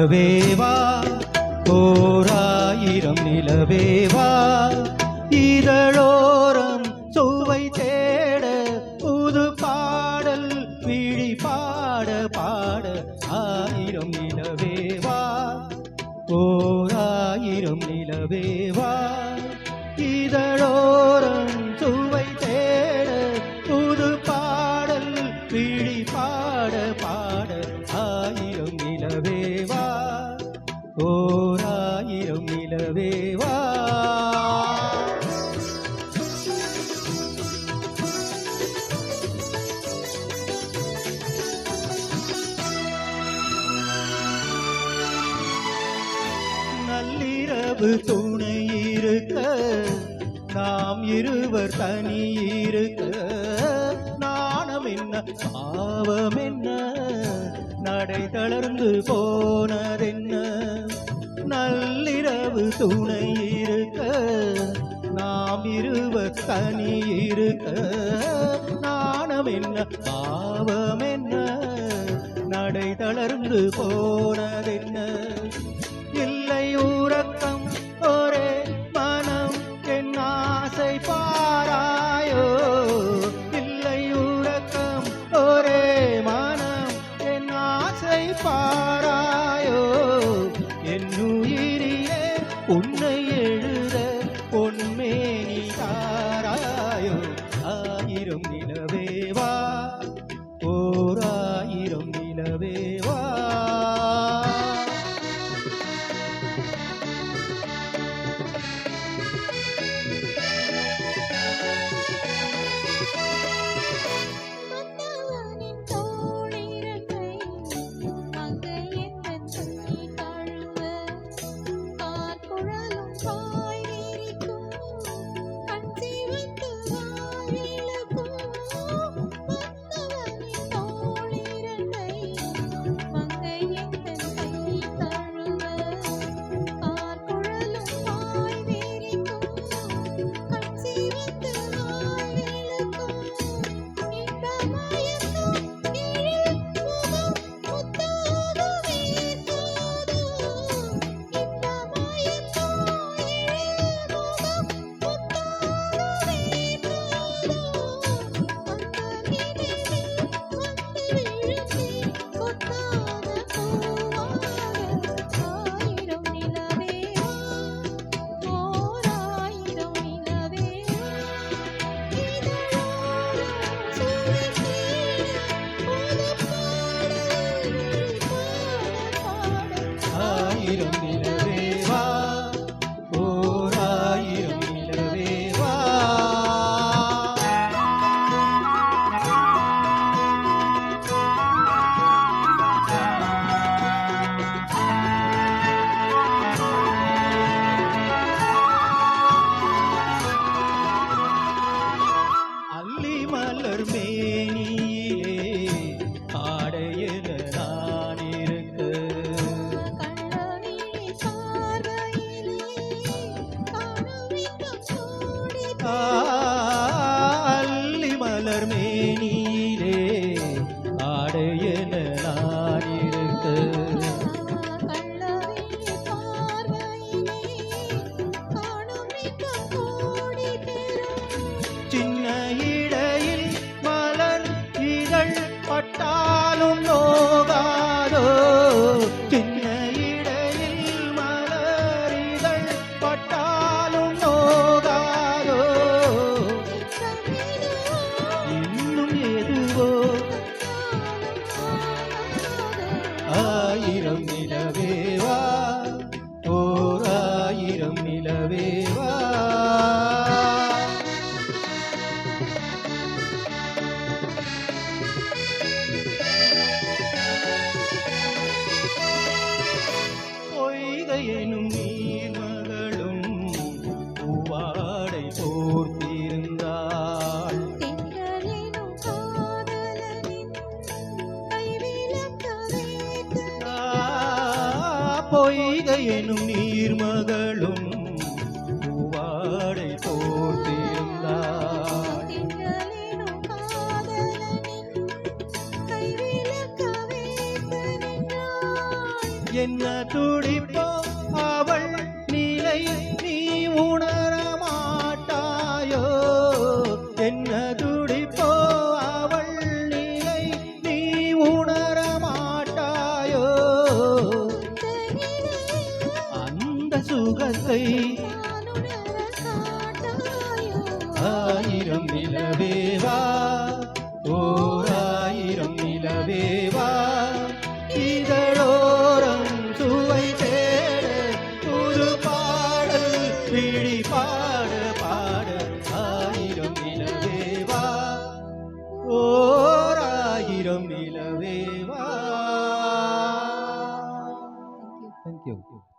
நிலவேவா ஓராயிரம் நிலவேவா இதழோரம் சுவை தேட புது பாடல் விழி பாட பாட ஆயிரம் நிலவேவா ஓராயிரம் நிலவேவா இதழோரம் சுவை தேட புது பாடல் விழி பாட பாட ஆயிரம் நிலவேவா ஓராயிரம் நிலவேவா நள்ளிரவு துணை இருக்க நாம் இருவர் தனி இருக்க நாணம் என்ன பாவம் என்ன நடை தளர்ந்து போனதென்ன நள்ளிரவு துணை இருக்க நாம் இருவர் தனி இருக்க நாணம் என்ன பாவம் என்ன நடை தளர்ந்து போனதென்ன இல்லை உறக்கம் ஒரே மனம் என் ஆசை பாராயோ இல்லை உறக்கம் ஒரே மனம் என் ஆசை பாராயோ என் உயிரிலே உன்னை எழுத பொன்மேனி தாராயோ ஆயிரம் நிலவேவா ஓராயிரம் நிலவேவா ஆயிரம் நிலவேவா ஓராயிரம் நிலவேவா அல்லி மலர் மேனியிலே ஆடையில நான் இருக்க அல்லி மலர் மேனியிலே ஆடையன நான் இருக்க சின்ன இடையில் மலர் இதழ் பட்டாலும் நோகாதோ சின்ன இடையில் மலர் இதழ் பட்டாலும் நோகாதோ இன்னும் எதுவோ ஆயிரம் நிலவேவா ஓராயிரம் நிலவேவா பொய்கையெனும் நீர்மகளும் பூவாடை போர்த்திருந்தாள் பொய்கையெனும் நீர்மகளும் பூவாடை போர்த்திருந்தாள் என்ன ஓராயிரம் நிலவேவா ஓராயிரம் நிலவேவா இதழோரம் சுவை தேட புது பாடல் விழி பாட பாட ஆயிரம் நிலவேவா ஓராயிரம் நிலவேவா. Thank you.